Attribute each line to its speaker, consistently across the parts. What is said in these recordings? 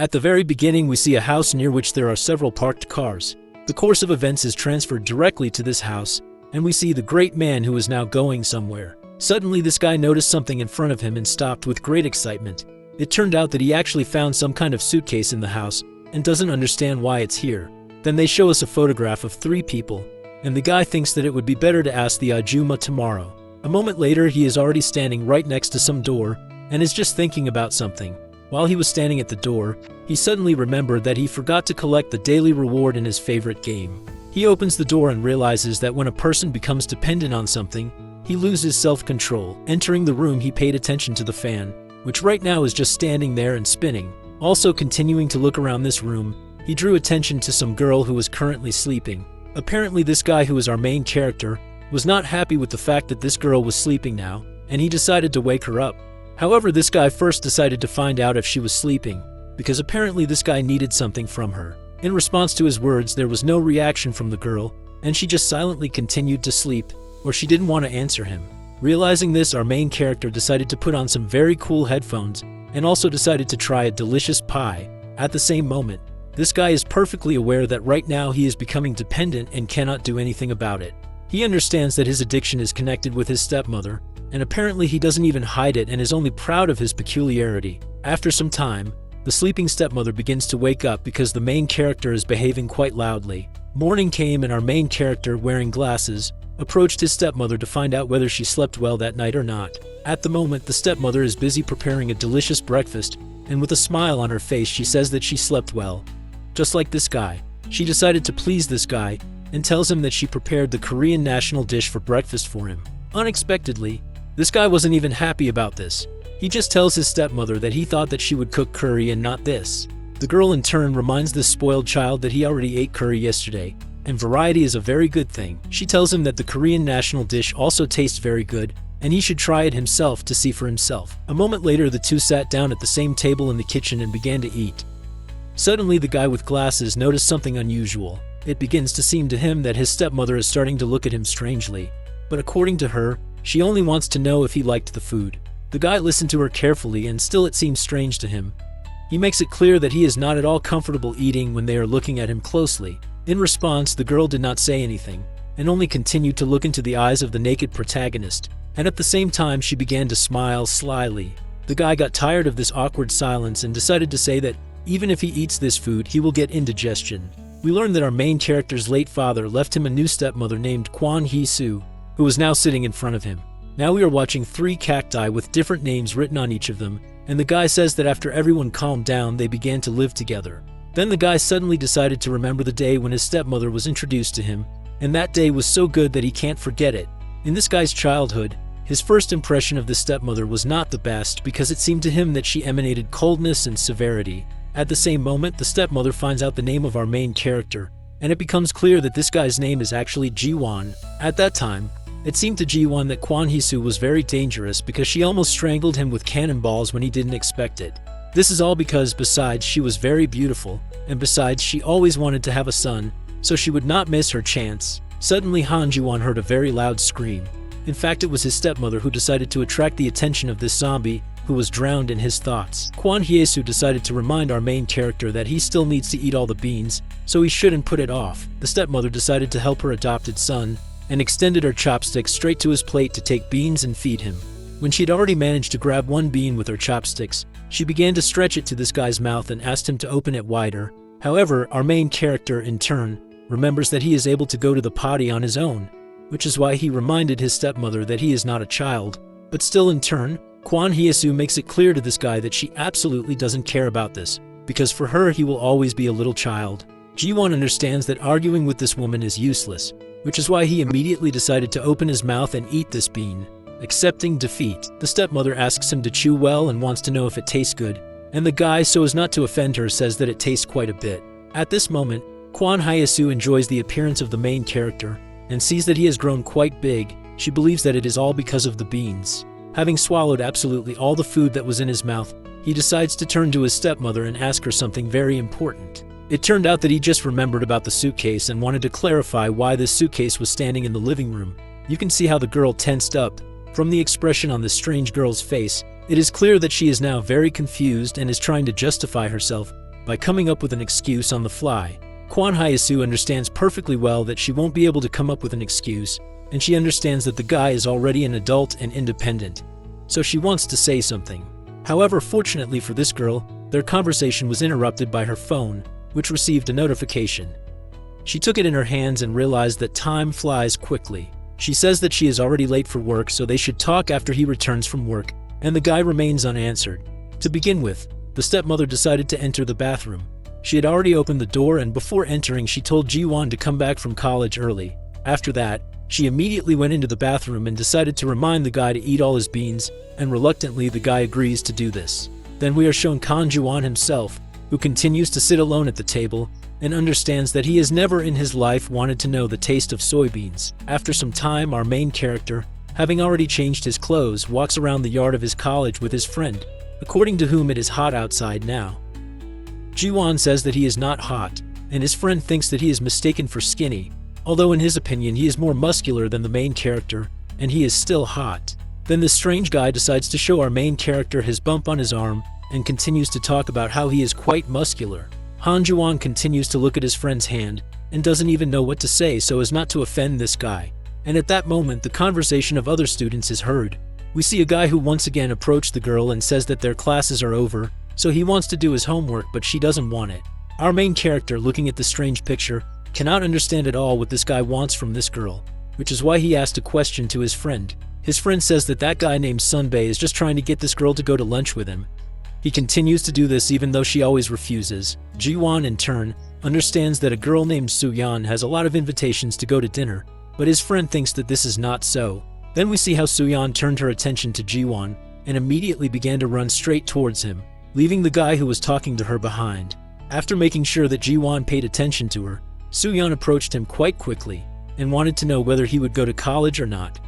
Speaker 1: At the very beginning, we see a house near which there are several parked cars. The course of events is transferred directly to this house, and we see the great man who is now going somewhere. Suddenly, this guy noticed something in front of him and stopped with great excitement. It turned out that he actually found some kind of suitcase in the house and doesn't understand why it's here. Then they show us a photograph of 3 people, and the guy thinks that it would be better to ask the Ajumma tomorrow. A moment later, he is already standing right next to some door and is just thinking about something. While he was standing at the door, he suddenly remembered that he forgot to collect the daily reward in his favorite game. He opens the door and realizes that when a person becomes dependent on something, he loses self-control. Entering the room, he paid attention to the fan, which right now is just standing there and spinning. Also continuing to look around this room, he drew attention to some girl who was currently sleeping. Apparently this guy, who is our main character, was not happy with the fact that this girl was sleeping now, and he decided to wake her up. However, this guy first decided to find out if she was sleeping, because apparently this guy needed something from her. In response to his words, there was no reaction from the girl, and she just silently continued to sleep, or she didn't want to answer him. Realizing this, our main character decided to put on some very cool headphones, and also decided to try a delicious pie. At the same moment, this guy is perfectly aware that right now he is becoming dependent and cannot do anything about it. He understands that his addiction is connected with his stepmother, and apparently he doesn't even hide it and is only proud of his peculiarity. After some time, the sleeping stepmother begins to wake up because the main character is behaving quite loudly. Morning came and our main character, wearing glasses, approached his stepmother to find out whether she slept well that night or not. At the moment, the stepmother is busy preparing a delicious breakfast, and with a smile on her face she says that she slept well. Just like this guy, she decided to please this guy and tells him that she prepared the Korean national dish for breakfast for him. Unexpectedly, this guy wasn't even happy about this. He just tells his stepmother that he thought that she would cook curry and not this. The girl in turn reminds this spoiled child that he already ate curry yesterday, and variety is a very good thing. She tells him that the Korean national dish also tastes very good, and he should try it himself to see for himself. A moment later, the two sat down at the same table in the kitchen and began to eat. Suddenly, the guy with glasses noticed something unusual. It begins to seem to him that his stepmother is starting to look at him strangely, but according to her, she only wants to know if he liked the food. The guy listened to her carefully, and still it seems strange to him. He makes it clear that he is not at all comfortable eating when they are looking at him closely. In response, the girl did not say anything, and only continued to look into the eyes of the naked protagonist, and at the same time she began to smile slyly. The guy got tired of this awkward silence and decided to say that even if he eats this food, he will get indigestion. We learn that our main character's late father left him a new stepmother named Kwon Hee-soo, who is now sitting in front of him. Now we are watching 3 cacti with different names written on each of them, and the guy says that after everyone calmed down, they began to live together. Then the guy suddenly decided to remember the day when his stepmother was introduced to him, and that day was so good that he can't forget it. In this guy's childhood, his first impression of the stepmother was not the best because it seemed to him that she emanated coldness and severity. At the same moment, the stepmother finds out the name of our main character, and it becomes clear that this guy's name is actually Ji-won. At that time, it seemed to Ji-won that Kwon Hee-soo was very dangerous because she almost strangled him with cannonballs when he didn't expect it. This is all because besides she was very beautiful, and besides she always wanted to have a son, so she would not miss her chance. Suddenly Han Ji-won heard a very loud scream. In fact, it was his stepmother who decided to attract the attention of this zombie who was drowned in his thoughts. Kwon Hee-soo decided to remind our main character that he still needs to eat all the beans, so he shouldn't put it off. The stepmother decided to help her adopted son and extended her chopsticks straight to his plate to take beans and feed him. When she had already managed to grab one bean with her chopsticks, she began to stretch it to this guy's mouth and asked him to open it wider. However, our main character, in turn, remembers that he is able to go to the potty on his own, which is why he reminded his stepmother that he is not a child. But still, in turn, Kwon Hee-soo makes it clear to this guy that she absolutely doesn't care about this, because for her he will always be a little child. Ji-won understands that arguing with this woman is useless, which is why he immediately decided to open his mouth and eat this bean. Accepting defeat, the stepmother asks him to chew well and wants to know if it tastes good, and the guy, so as not to offend her, says that it tastes quite a bit. At this moment, Kwon Hee-soo enjoys the appearance of the main character and sees that he has grown quite big. She believes that it is all because of the beans. Having swallowed absolutely all the food that was in his mouth, he decides to turn to his stepmother and ask her something very important. It turned out that he just remembered about the suitcase and wanted to clarify why this suitcase was standing in the living room. You can see how the girl tensed up. From the expression on this strange girl's face, it is clear that she is now very confused and is trying to justify herself, by coming up with an excuse on the fly. Kwon Hyasu understands perfectly well that she won't be able to come up with an excuse, and she understands that the guy is already an adult and independent, so she wants to say something. However, fortunately for this girl, their conversation was interrupted by her phone, which received a notification. She took it in her hands and realized that time flies quickly. She says that she is already late for work, so they should talk after he returns from work, and the guy remains unanswered. To begin with, the stepmother decided to enter the bathroom. She had already opened the door, and before entering she told Ji-won to come back from college early. After that, she immediately went into the bathroom and decided to remind the guy to eat all his beans, and reluctantly the guy agrees to do this. Then we are shown Kan Ju-won himself, who continues to sit alone at the table and understands that he has never in his life wanted to know the taste of soybeans. After some time, our main character, having already changed his clothes, walks around the yard of his college with his friend, according to whom it is hot outside now. Ji-won says that he is not hot, and his friend thinks that he is mistaken for skinny, although in his opinion he is more muscular than the main character, and he is still hot. Then this strange guy decides to show our main character his bump on his arm and continues to talk about how he is quite muscular. Han Ju-won continues to look at his friend's hand and doesn't even know what to say so as not to offend this guy. And at that moment, the conversation of other students is heard. We see a guy who once again approached the girl and says that their classes are over, so he wants to do his homework, but she doesn't want it. Our main character, looking at the strange picture, cannot understand at all what this guy wants from this girl, which is why he asked a question to his friend. His friend says that that guy named Sunbae is just trying to get this girl to go to lunch with him. He continues to do this even though she always refuses. Ji-won, in turn, understands that a girl named Soo-yeon has a lot of invitations to go to dinner, but his friend thinks that this is not so. Then we see how Soo-yeon turned her attention to Ji-won and immediately began to run straight towards him, leaving the guy who was talking to her behind. After making sure that Ji-won paid attention to her, Soo-yeon approached him quite quickly and wanted to know whether he would go to college or not.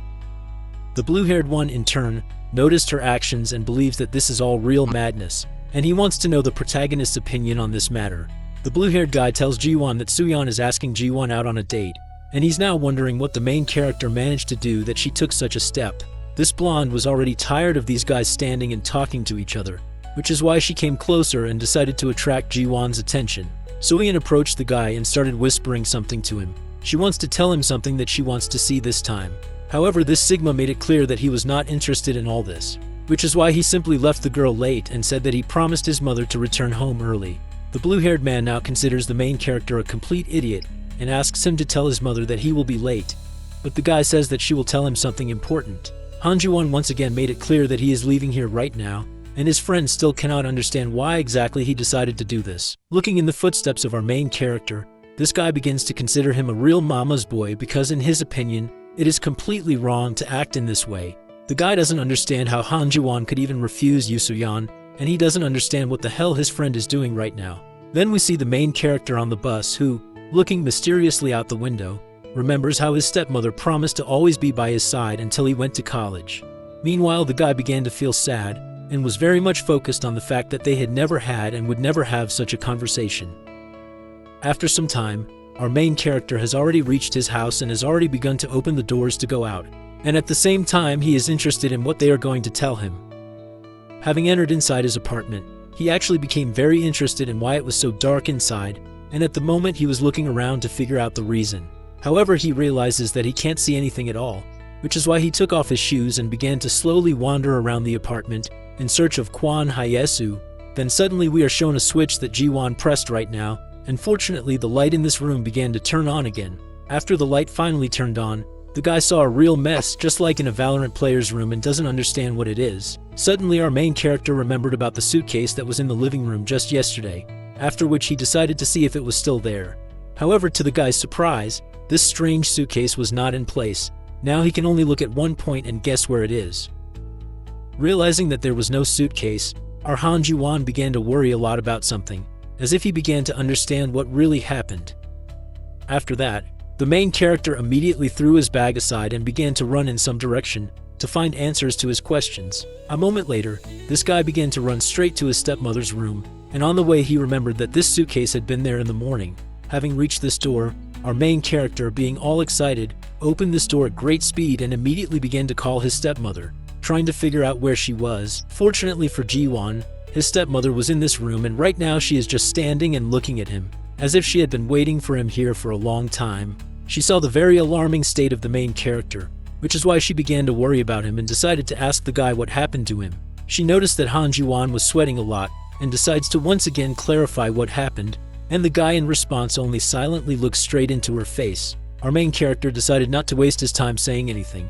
Speaker 1: The blue-haired one, in turn, noticed her actions and believes that this is all real madness, and he wants to know the protagonist's opinion on this matter. The blue-haired guy tells Ji-won that Soo-yeon is asking Ji-won out on a date, and he's now wondering what the main character managed to do that she took such a step. This blonde was already tired of these guys standing and talking to each other, which is why she came closer and decided to attract Ji-won's attention. Soo-yeon approached the guy and started whispering something to him. She wants to tell him something that she wants to see this time. However, this Sigma made it clear that he was not interested in all this, which is why he simply left the girl late and said that he promised his mother to return home early. The blue-haired man now considers the main character a complete idiot and asks him to tell his mother that he will be late, but the guy says that she will tell him something important. Han Ju-won once again made it clear that he is leaving here right now, and his friend still cannot understand why exactly he decided to do this. Looking in the footsteps of our main character, this guy begins to consider him a real mama's boy because in his opinion, it is completely wrong to act in this way. The guy doesn't understand how Han Ju-won could even refuse Soo-yeon, and he doesn't understand what the hell his friend is doing right now. Then we see the main character on the bus who, looking mysteriously out the window, remembers how his stepmother promised to always be by his side until he went to college. Meanwhile, the guy began to feel sad and was very much focused on the fact that they had never had and would never have such a conversation. After some time, our main character has already reached his house and has already begun to open the doors to go out, and at the same time he is interested in what they are going to tell him. Having entered inside his apartment, he actually became very interested in why it was so dark inside, and at the moment he was looking around to figure out the reason. However, he realizes that he can't see anything at all, which is why he took off his shoes and began to slowly wander around the apartment in search of Kwon Hyasu. Then suddenly we are shown a switch that Ji-won pressed right now, and fortunately the light in this room began to turn on again. After the light finally turned on, the guy saw a real mess just like in a Valorant player's room and doesn't understand what it is. Suddenly our main character remembered about the suitcase that was in the living room just yesterday, after which he decided to see if it was still there. However, to the guy's surprise, this strange suitcase was not in place. Now he can only look at one point and guess where it is. Realizing that there was no suitcase, our Han Ju-won began to worry a lot about something, as if he began to understand what really happened. After that, the main character immediately threw his bag aside and began to run in some direction to find answers to his questions. A moment later, this guy began to run straight to his stepmother's room, and on the way he remembered that this suitcase had been there in the morning. Having reached this door, our main character, being all excited, opened this door at great speed and immediately began to call his stepmother, trying to figure out where she was. Fortunately for Ji-won, His stepmother was in this room, and right now she is just standing and looking at him, as if she had been waiting for him here for a long time. She saw the very alarming state of the main character, which is why she began to worry about him and decided to ask the guy what happened to him. She noticed that Han Ji-won was sweating a lot and decides to once again clarify what happened, and the guy in response only silently looks straight into her face. Our main character decided not to waste his time saying anything.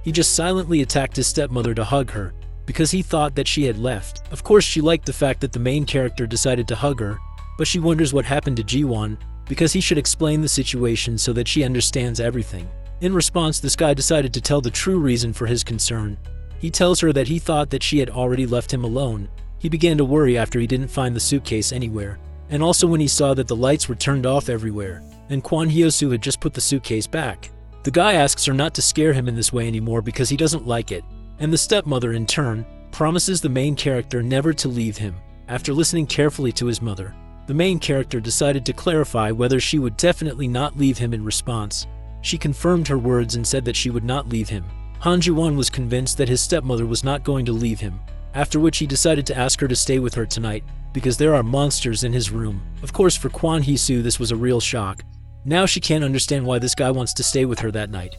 Speaker 1: He just silently attacked his stepmother to hug her, because he thought that she had left. Of course, she liked the fact that the main character decided to hug her, but she wonders what happened to Ji-won, because he should explain the situation so that she understands everything. In response, this guy decided to tell the true reason for his concern. He tells her that he thought that she had already left him alone. He began to worry after he didn't find the suitcase anywhere, and also when he saw that the lights were turned off everywhere, and Kwon Hyo-soo had just put the suitcase back. The guy asks her not to scare him in this way anymore because he doesn't like it, and the stepmother in turn promises the main character never to leave him. After listening carefully to his mother, the main character decided to clarify whether she would definitely not leave him. In response, she confirmed her words and said that she would not leave him. Han Ji-won was convinced that his stepmother was not going to leave him, after which he decided to ask her to stay with her tonight, because there are monsters in his room. Of course, for Kwon Hee-soo this was a real shock. Now she can't understand why this guy wants to stay with her that night.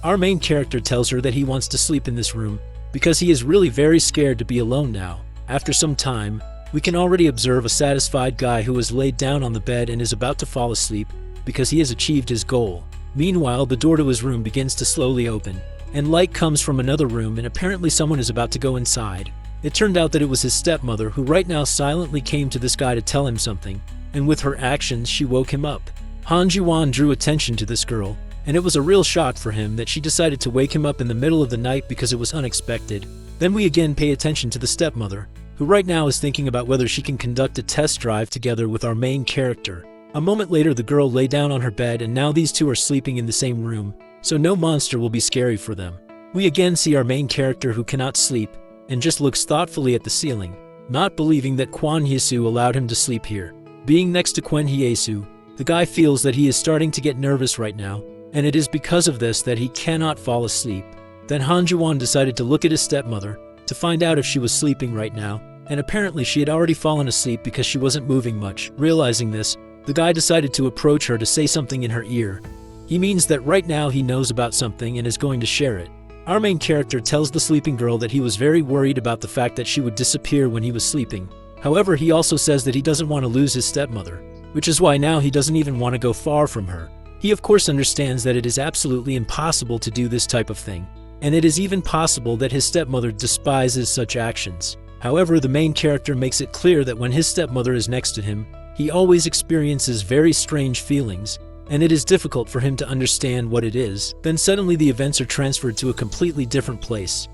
Speaker 1: Our main character tells her that he wants to sleep in this room, because he is really very scared to be alone now. After some time, we can already observe a satisfied guy who is laid down on the bed and is about to fall asleep, because he has achieved his goal. Meanwhile, the door to his room begins to slowly open, and light comes from another room, and apparently someone is about to go inside. It turned out that it was his stepmother, who right now silently came to this guy to tell him something, and with her actions she woke him up. Han Ji-won drew attention to this girl, and it was a real shock for him that she decided to wake him up in the middle of the night because it was unexpected. Then we again pay attention to the stepmother, who right now is thinking about whether she can conduct a test drive together with our main character. A moment later, the girl lay down on her bed, and now these two are sleeping in the same room, so no monster will be scary for them. We again see our main character who cannot sleep, and just looks thoughtfully at the ceiling, not believing that Kwon Hye-soo allowed him to sleep here. Being next to Kwon Hye-soo, the guy feels that he is starting to get nervous right now, and it is because of this that he cannot fall asleep. Then Han Ji-won decided to look at his stepmother to find out if she was sleeping right now, and apparently she had already fallen asleep because she wasn't moving much. Realizing this, the guy decided to approach her to say something in her ear. He means that right now he knows about something and is going to share it. Our main character tells the sleeping girl that he was very worried about the fact that she would disappear when he was sleeping. However, he also says that he doesn't want to lose his stepmother, which is why now he doesn't even want to go far from her. He of course understands that it is absolutely impossible to do this type of thing, and it is even possible that his stepmother despises such actions. However, the main character makes it clear that when his stepmother is next to him, he always experiences very strange feelings, and it is difficult for him to understand what it is. Then suddenly the events are transferred to a completely different place.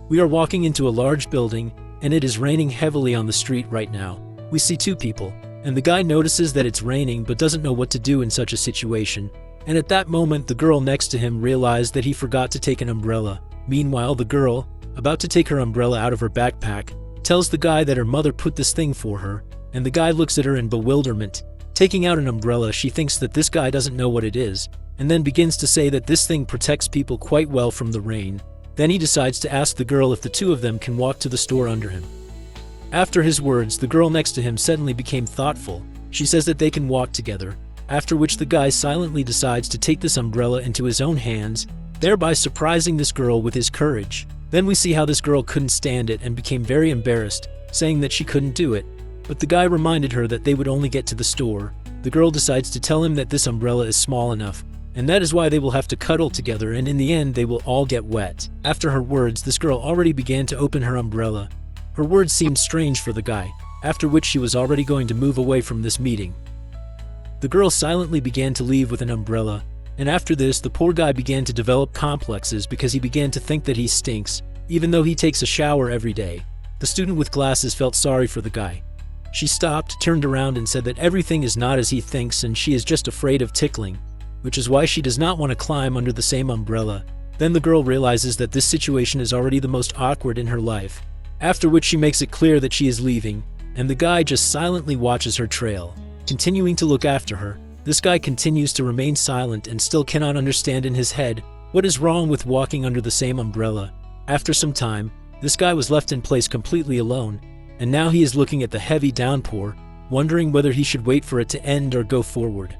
Speaker 1: We are walking into a large building, and it is raining heavily on the street right now. We see two people, and the guy notices that it's raining but doesn't know what to do in such a situation. And at that moment, the girl next to him realized that he forgot to take an umbrella. Meanwhile, the girl, about to take her umbrella out of her backpack, tells the guy that her mother put this thing for her, and the guy looks at her in bewilderment. Taking out an umbrella, she thinks that this guy doesn't know what it is, and then begins to say that this thing protects people quite well from the rain. Then he decides to ask the girl if the two of them can walk to the store under him. After his words, the girl next to him suddenly became thoughtful. She says that they can walk together, after which the guy silently decides to take this umbrella into his own hands, thereby surprising this girl with his courage. Then we see how this girl couldn't stand it and became very embarrassed, saying that she couldn't do it. But the guy reminded her that they would only get to the store. The girl decides to tell him that this umbrella is small enough, and that is why they will have to cuddle together, and in the end they will all get wet. After her words, this girl already began to open her umbrella. Her words seemed strange for the guy, after which she was already going to move away from this meeting. The girl silently began to leave with an umbrella, and after this the poor guy began to develop complexes because he began to think that he stinks, even though he takes a shower every day. The student with glasses felt sorry for the guy. She stopped, turned around and said that everything is not as he thinks and she is just afraid of tickling, which is why she does not want to climb under the same umbrella. Then the girl realizes that this situation is already the most awkward in her life, after which she makes it clear that she is leaving, and the guy just silently watches her trail. Continuing to look after her, this guy continues to remain silent and still cannot understand in his head what is wrong with walking under the same umbrella. After some time, this guy was left in place completely alone, and now he is looking at the heavy downpour, wondering whether he should wait for it to end or go forward.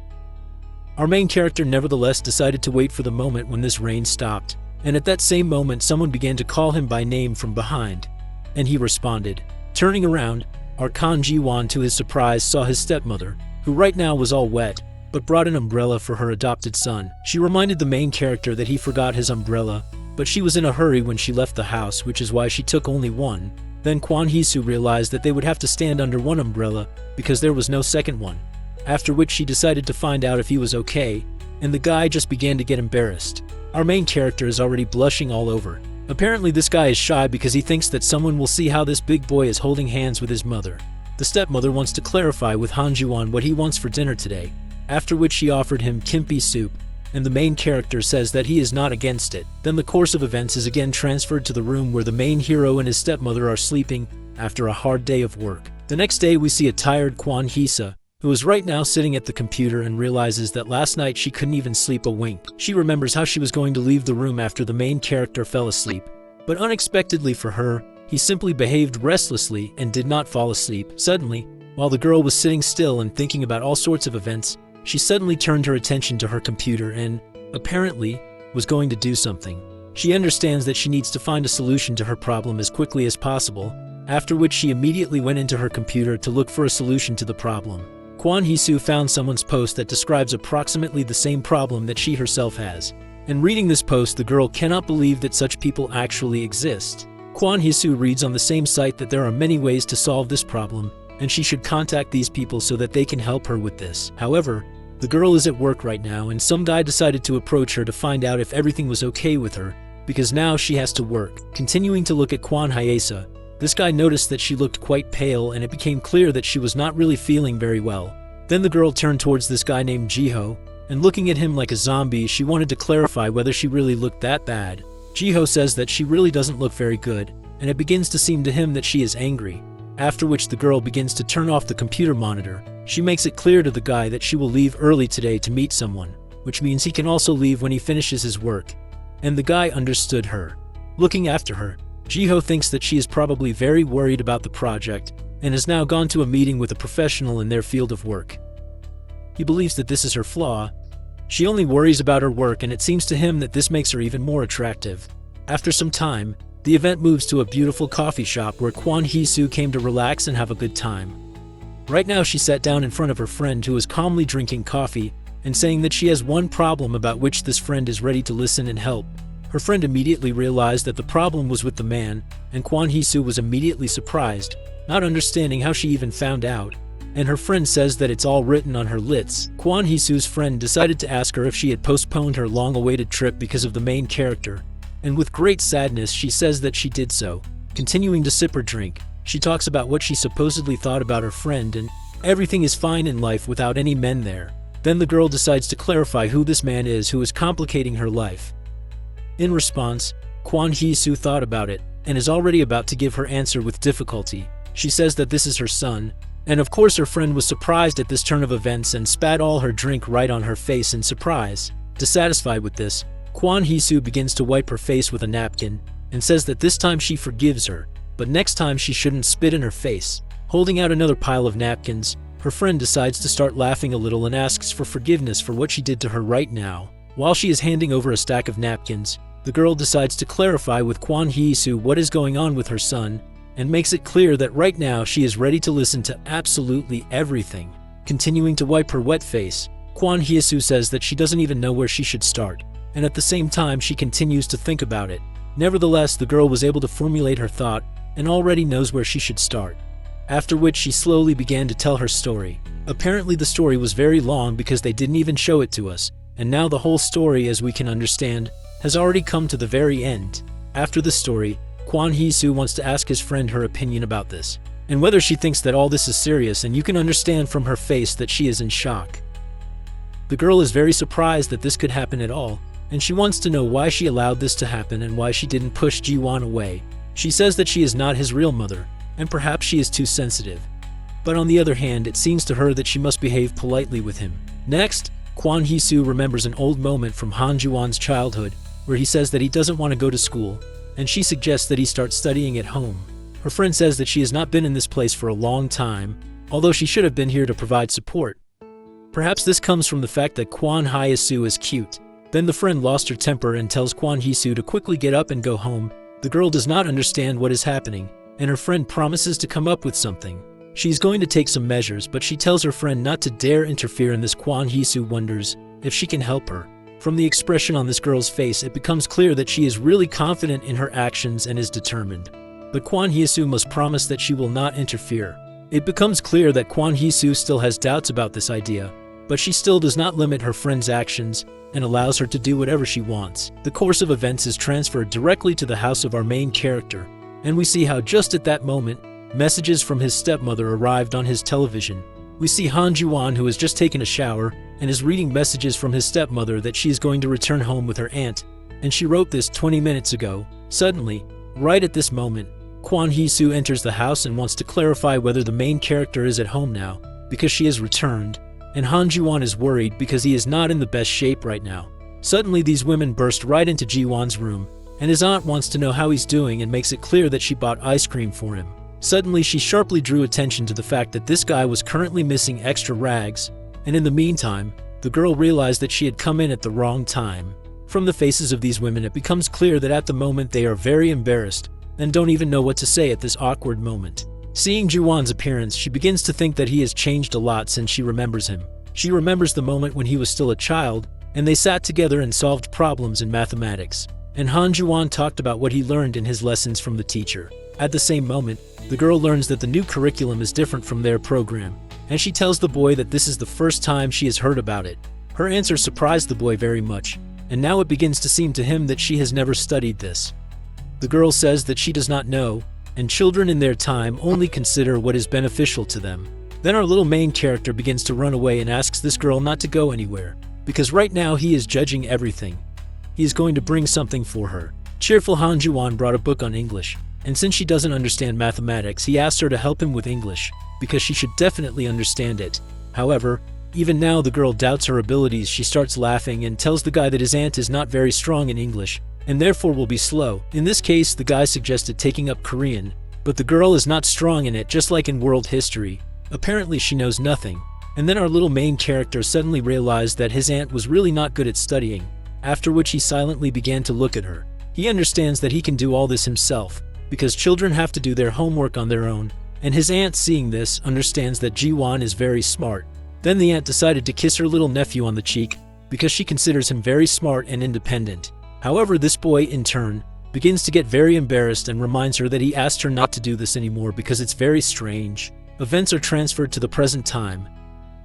Speaker 1: Our main character nevertheless decided to wait for the moment when this rain stopped, and at that same moment someone began to call him by name from behind, and he responded. Turning around, our Kan Ji-won to his surprise saw his stepmother, who right now was all wet, but brought an umbrella for her adopted son. She reminded the main character that he forgot his umbrella, but she was in a hurry when she left the house, which is why she took only one. Then Kwon Hee-soo realized that they would have to stand under one umbrella because there was no second one, after which she decided to find out if he was okay, and the guy just began to get embarrassed. Our main character is already blushing all over. Apparently this guy is shy because he thinks that someone will see how this big boy is holding hands with his mother. The stepmother wants to clarify with Han Ji-won what he wants for dinner today, after which she offered him kimchi soup, and the main character says that he is not against it. Then the course of events is again transferred to the room where the main hero and his stepmother are sleeping after a hard day of work. The next day we see a tired Kwon Hee-soo, who is right now sitting at the computer and realizes that last night she couldn't even sleep a wink. She remembers how she was going to leave the room after the main character fell asleep, but unexpectedly for her, he simply behaved restlessly and did not fall asleep. Suddenly, while the girl was sitting still and thinking about all sorts of events, she suddenly turned her attention to her computer and, apparently, was going to do something. She understands that she needs to find a solution to her problem as quickly as possible, after which she immediately went into her computer to look for a solution to the problem. Kwon Hee-soo found someone's post that describes approximately the same problem that she herself has. And reading this post, the girl cannot believe that such people actually exist. Kwon Hee-soo reads on the same site that there are many ways to solve this problem, and she should contact these people so that they can help her with this. However, the girl is at work right now, and some guy decided to approach her to find out if everything was okay with her, because now she has to work. Continuing to look at Kwon Hee-soo, this guy noticed that she looked quite pale, and it became clear that she was not really feeling very well. Then the girl turned towards this guy named Jiho, and looking at him like a zombie, she wanted to clarify whether she really looked that bad. Jiho says that she really doesn't look very good, and it begins to seem to him that she is angry, after which the girl begins to turn off the computer monitor. She makes it clear to the guy that she will leave early today to meet someone, which means he can also leave when he finishes his work. And the guy understood her. Looking after her, Jiho thinks that she is probably very worried about the project, and has now gone to a meeting with a professional in their field of work. He believes that this is her flaw. She only worries about her work, and it seems to him that this makes her even more attractive. After some time, the event moves to a beautiful coffee shop where Kwon Hee-soo came to relax and have a good time. Right now she sat down in front of her friend, who is calmly drinking coffee and saying that she has one problem about which this friend is ready to listen and help. Her friend immediately realized that the problem was with the man, and Kwon Hee-soo was immediately surprised, not understanding how she even found out. And her friend says that it's all written on her lips. Kwon Hee-soo's friend decided to ask her if she had postponed her long-awaited trip because of the main character, and with great sadness she says that she did so. Continuing to sip her drink, she talks about what she supposedly thought about her friend, and everything is fine in life without any men there. Then the girl decides to clarify who this man is who is complicating her life. In response, Kwon Hee-soo thought about it, and is already about to give her answer with difficulty. She says that this is her son, and of course her friend was surprised at this turn of events and spat all her drink right on her face in surprise. Dissatisfied with this, Kwon Hee-soo begins to wipe her face with a napkin, and says that this time she forgives her, but next time she shouldn't spit in her face. Holding out another pile of napkins, her friend decides to start laughing a little and asks for forgiveness for what she did to her right now. While she is handing over a stack of napkins, the girl decides to clarify with Kwon Hee-soo what is going on with her son, and makes it clear that right now she is ready to listen to absolutely everything. Continuing to wipe her wet face, Kwon Hee-soo says that she doesn't even know where she should start, and at the same time she continues to think about it. Nevertheless, the girl was able to formulate her thought and already knows where she should start. After which she slowly began to tell her story. Apparently the story was very long because they didn't even show it to us, and now the whole story, as we can understand, has already come to the very end. After the story, Kwon Hee-soo wants to ask his friend her opinion about this, and whether she thinks that all this is serious, and you can understand from her face that she is in shock. The girl is very surprised that this could happen at all, and she wants to know why she allowed this to happen and why she didn't push Ji-won away. She says that she is not his real mother, and perhaps she is too sensitive. But on the other hand, it seems to her that she must behave politely with him. Next, Kwon Hee-soo remembers an old moment from Han Ji-won's childhood, where he says that he doesn't want to go to school, and she suggests that he start studying at home. Her friend says that she has not been in this place for a long time, although she should have been here to provide support. Perhaps this comes from the fact that Kwon Hye-soo is cute. Then the friend lost her temper and tells Kwon Hye-soo to quickly get up and go home. The girl does not understand what is happening, and her friend promises to come up with something. She's going to take some measures, but she tells her friend not to dare interfere in this. Kwon Hye-soo wonders if she can help her. From the expression on this girl's face, it becomes clear that she is really confident in her actions and is determined. But Kwon Hye-soo must promise that she will not interfere. It becomes clear that Kwon Hye-soo still has doubts about this idea, but she still does not limit her friend's actions and allows her to do whatever she wants. The course of events is transferred directly to the house of our main character, and we see how just at that moment, messages from his stepmother arrived on his television. We see Han Ji-won, who has just taken a shower and is reading messages from his stepmother that she is going to return home with her aunt, and she wrote this 20 minutes ago. Suddenly, right at this moment, Kwon Hye-soo enters the house and wants to clarify whether the main character is at home now, because she has returned, and Han Ji-won is worried because he is not in the best shape right now. Suddenly these women burst right into Ji-won's room, and his aunt wants to know how he's doing and makes it clear that she bought ice cream for him. Suddenly she sharply drew attention to the fact that this guy was currently missing extra rags, and in the meantime, the girl realized that she had come in at the wrong time. From the faces of these women, it becomes clear that at the moment they are very embarrassed and don't even know what to say at this awkward moment. Seeing Ji-won's appearance, she begins to think that he has changed a lot since she remembers him. She remembers the moment when he was still a child, and they sat together and solved problems in mathematics. And Han Ji-won talked about what he learned in his lessons from the teacher. At the same moment, the girl learns that the new curriculum is different from their program, and she tells the boy that this is the first time she has heard about it. Her answer surprised the boy very much, and now it begins to seem to him that she has never studied this. The girl says that she does not know, and children in their time only consider what is beneficial to them. Then our little main character begins to run away and asks this girl not to go anywhere, because right now he is judging everything. He is going to bring something for her. Cheerful Han Ji-won brought a book on English, and since she doesn't understand mathematics, he asked her to help him with English, because she should definitely understand it. However, even now the girl doubts her abilities. She starts laughing and tells the guy that his aunt is not very strong in English, and therefore will be slow. In this case, the guy suggested taking up Korean, but the girl is not strong in it, just like in world history. Apparently she knows nothing. And then our little main character suddenly realized that his aunt was really not good at studying, after which he silently began to look at her. He understands that he can do all this himself, because children have to do their homework on their own, and his aunt, seeing this, understands that Ji-won is very smart. Then the aunt decided to kiss her little nephew on the cheek, because she considers him very smart and independent. However, this boy, in turn, begins to get very embarrassed and reminds her that he asked her not to do this anymore because it's very strange. Events are transferred to the present time.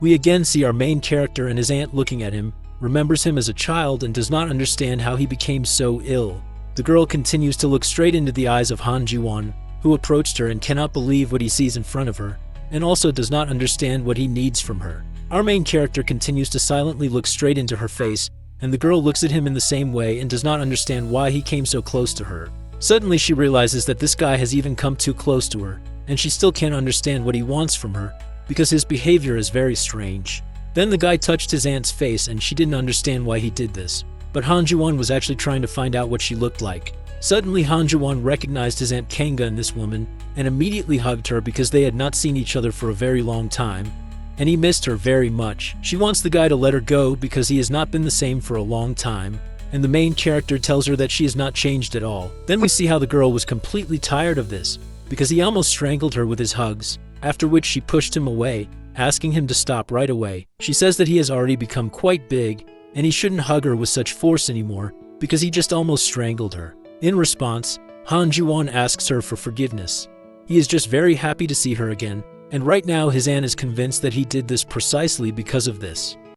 Speaker 1: We again see our main character and his aunt looking at him, remembers him as a child and does not understand how he became so ill. The girl continues to look straight into the eyes of Han Ji-won, who approached her and cannot believe what he sees in front of her, and also does not understand what he needs from her. Our main character continues to silently look straight into her face, and the girl looks at him in the same way and does not understand why he came so close to her. Suddenly she realizes that this guy has even come too close to her, and she still can't understand what he wants from her, because his behavior is very strange. Then the guy touched his aunt's face and she didn't understand why he did this, but Han Ji-won was actually trying to find out what she looked like. Suddenly Han Ji-won recognized his aunt Kanga in this woman, and immediately hugged her because they had not seen each other for a very long time, and he missed her very much. She wants the guy to let her go because he has not been the same for a long time, and the main character tells her that she has not changed at all. Then we see how the girl was completely tired of this, because he almost strangled her with his hugs, after which she pushed him away, asking him to stop right away. She says that he has already become quite big, and he shouldn't hug her with such force anymore, because he just almost strangled her. In response, Han Ji-won asks her for forgiveness. He is just very happy to see her again, and right now his aunt is convinced that he did this precisely because of this.